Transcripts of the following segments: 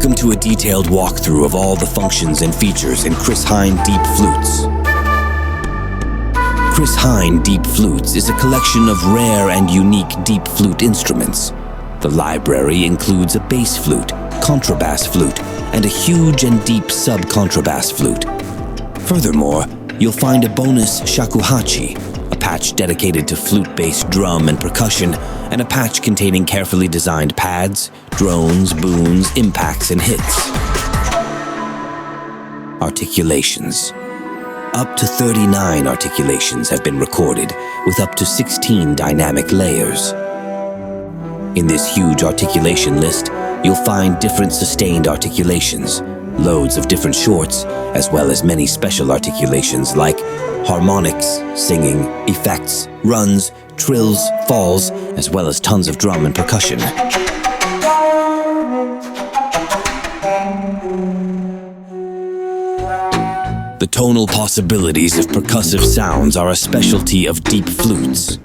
Welcome to a detailed walkthrough of all the functions and features in Hein Deep Flutes. Hein Deep Flutes is a collection of rare and unique deep flute instruments. The library includes a bass flute, contrabass flute, and a huge and deep sub-contrabass flute. Furthermore, you'll find a bonus shakuhachi, a patch dedicated to flute bass, drum, and percussion, and a patch containing carefully designed pads, drones, booms, impacts, and hits. Articulations. Up to 39 articulations have been recorded, with up to 16 dynamic layers. In this huge articulation list, you'll find different sustained articulations, loads of different shorts, as well as many special articulations like harmonics, singing, effects, runs, trills, falls, as well as tons of drum and percussion. The tonal possibilities of percussive sounds are a specialty of deep flutes.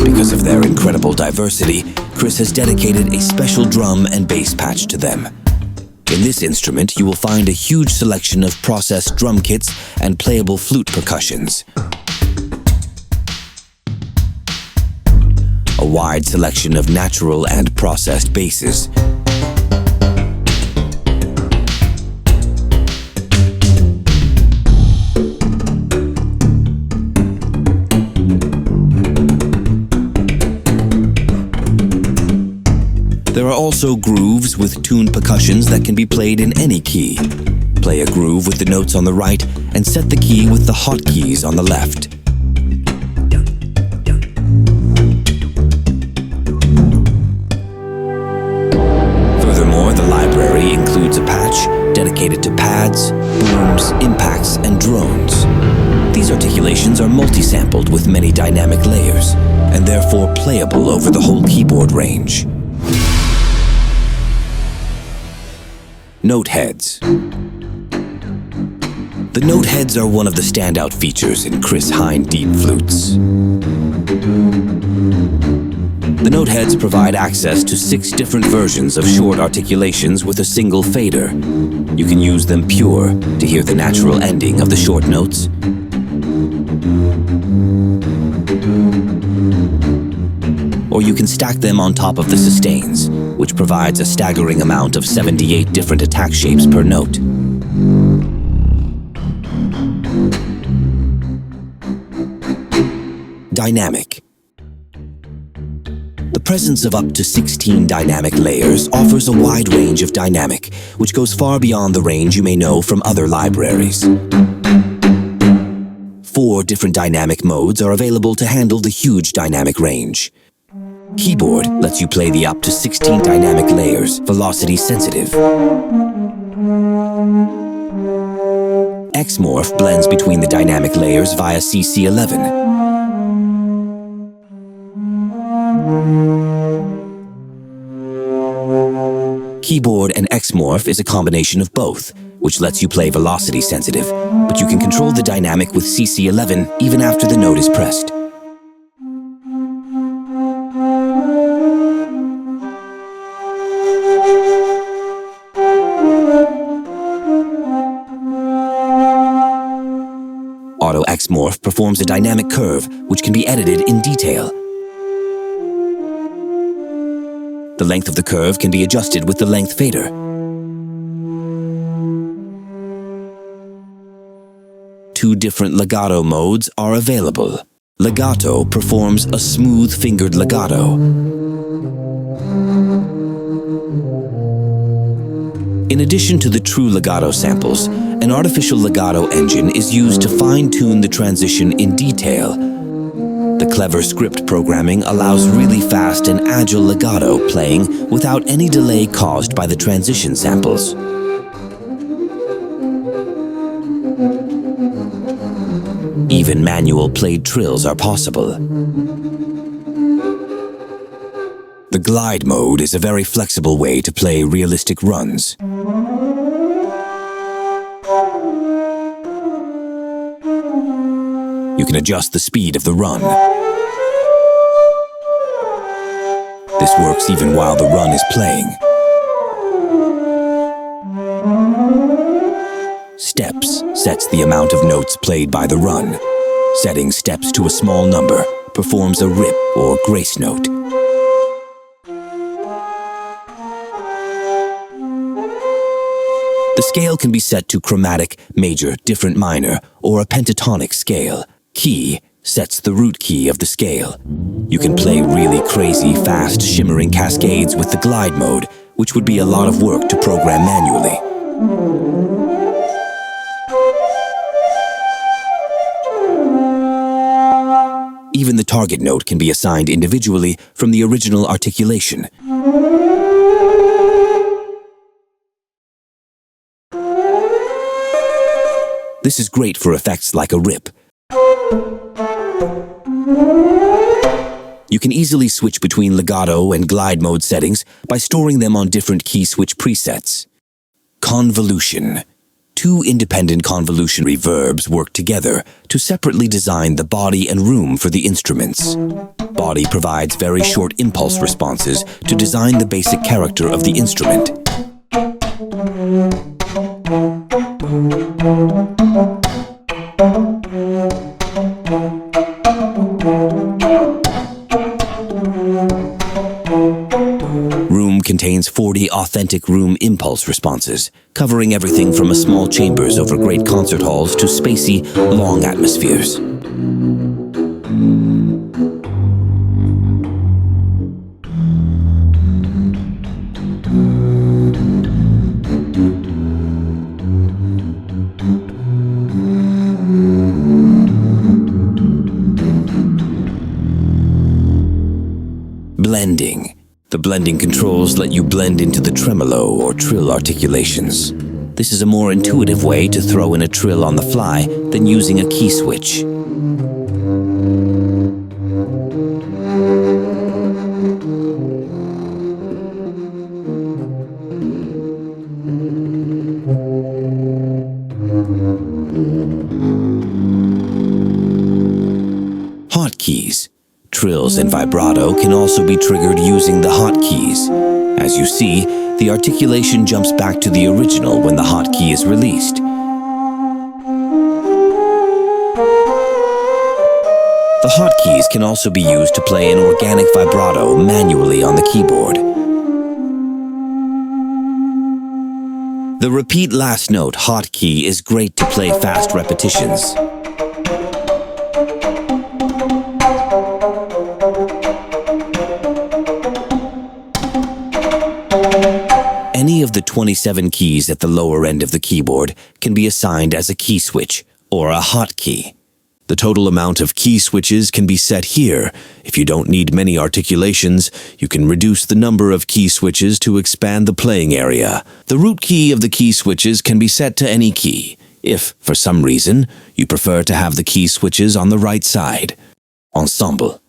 Because of their incredible diversity, Chris has dedicated a special drum and bass patch to them. In this instrument, you will find a huge selection of processed drum kits and playable flute percussions. A wide selection of natural and processed basses. There are also grooves with tuned percussions that can be played in any key. Play a groove with the notes on the right and set the key with the hotkeys on the left. Furthermore, the library includes a patch dedicated to pads, booms, impacts, and drones. These articulations are multi-sampled with many dynamic layers, and therefore playable over the whole keyboard range. Note heads. The note heads are one of the standout features in Hein Deep Flutes. The note heads provide access to 6 different versions of short articulations with a single fader. You can use them pure to hear the natural ending of the short notes. Or you can stack them on top of the sustains, which provides a staggering amount of 78 different attack shapes per note. Dynamic. The presence of up to 16 dynamic layers offers a wide range of dynamic, which goes far beyond the range you may know from other libraries. 4 different dynamic modes are available to handle the huge dynamic range. Keyboard lets you play the up to 16 dynamic layers, velocity sensitive. X-Morph blends between the dynamic layers via CC11. Keyboard and X-Morph is a combination of both, which lets you play velocity sensitive, but you can control the dynamic with CC11 even after the note is pressed. Auto X-Morph performs a dynamic curve, which can be edited in detail. The length of the curve can be adjusted with the length fader. Two different legato modes are available. Legato performs a smooth-fingered legato. In addition to the true legato samples, an artificial legato engine is used to fine-tune the transition in detail. The clever script programming allows really fast and agile legato playing without any delay caused by the transition samples. Even manual played trills are possible. The glide mode is a very flexible way to play realistic runs. You can adjust the speed of the run. This works even while the run is playing. Steps sets the amount of notes played by the run. Setting steps to a small number performs a rip or grace note. The scale can be set to chromatic, major, different minor, or a pentatonic scale. Key sets the root key of the scale. You can play really crazy, fast, shimmering cascades with the glide mode, which would be a lot of work to program manually. Even the target note can be assigned individually from the original articulation. This is great for effects like a rip. You can easily switch between legato and glide mode settings by storing them on different key switch presets. Convolution. Two independent convolution reverbs work together to separately design the body and room for the instruments. Body provides very short impulse responses to design the basic character of the instrument. Room contains 40 authentic room impulse responses, covering everything from a small chambers over great concert halls to spacey, long atmospheres. Blending. The blending controls let you blend into the tremolo or trill articulations. This is a more intuitive way to throw in a trill on the fly than using a key switch. Hotkeys. Trills and vibrato can also be triggered using the hotkeys. As you see, the articulation jumps back to the original when the hotkey is released. The hotkeys can also be used to play an organic vibrato manually on the keyboard. The repeat last note hotkey is great to play fast repetitions. Any of the 27 keys at the lower end of the keyboard can be assigned as a key switch or a hotkey. The total amount of key switches can be set here. If you don't need many articulations, you can reduce the number of key switches to expand the playing area. The root key of the key switches can be set to any key, if, for some reason, you prefer to have the key switches on the right side. Ensemble.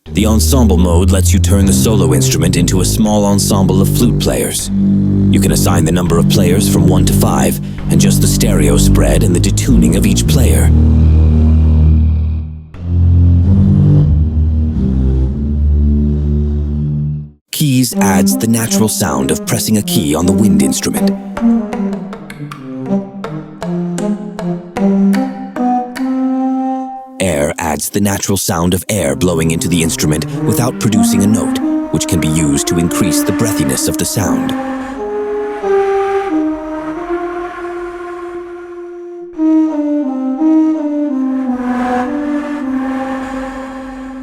The ensemble mode lets you turn the solo instrument into a small ensemble of flute players. You can assign the number of players from 1 to 5, and just the stereo spread and the detuning of each player. Keys adds the natural sound of pressing a key on the wind instrument. Air adds the natural sound of air blowing into the instrument without producing a note, which can be used to increase the breathiness of the sound.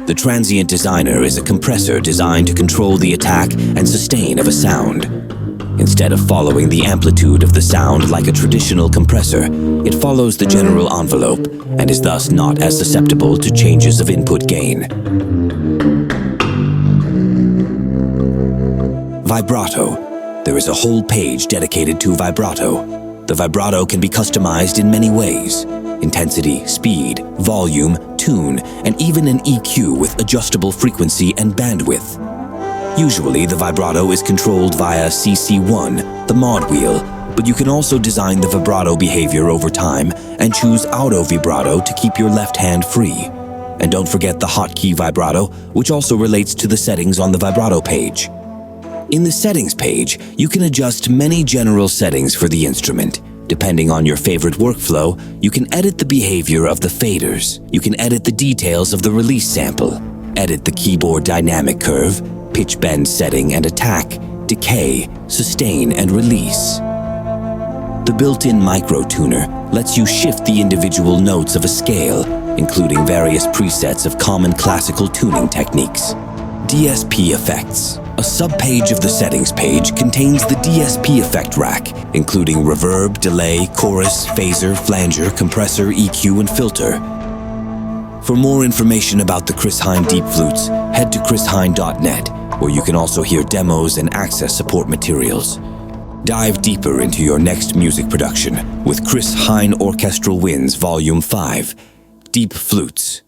The transient designer is a compressor designed to control the attack and sustain of a sound. Instead of following the amplitude of the sound like a traditional compressor, it follows the general envelope and is thus not as susceptible to changes of input gain. Vibrato. There is a whole page dedicated to vibrato. The vibrato can be customized in many ways: intensity, speed, volume, tune, and even an EQ with adjustable frequency and bandwidth. Usually, the vibrato is controlled via CC1, the mod wheel, but you can also design the vibrato behavior over time and choose auto vibrato to keep your left hand free. And don't forget the hotkey vibrato, which also relates to the settings on the vibrato page. In the settings page, you can adjust many general settings for the instrument. Depending on your favorite workflow, you can edit the behavior of the faders. You can edit the details of the release sample, edit the keyboard dynamic curve, pitch bend setting and attack, decay, sustain, and release. The built-in micro tuner lets you shift the individual notes of a scale, including various presets of common classical tuning techniques. DSP effects. A subpage of the settings page contains the DSP effect rack, including reverb, delay, chorus, phaser, flanger, compressor, EQ, and filter. For more information about the Hein Deep Flutes, head to chrishein.net, where you can also hear demos and access support materials. Dive deeper into your next music production with Hein Orchestral Winds Vol.5 Deep Flutes.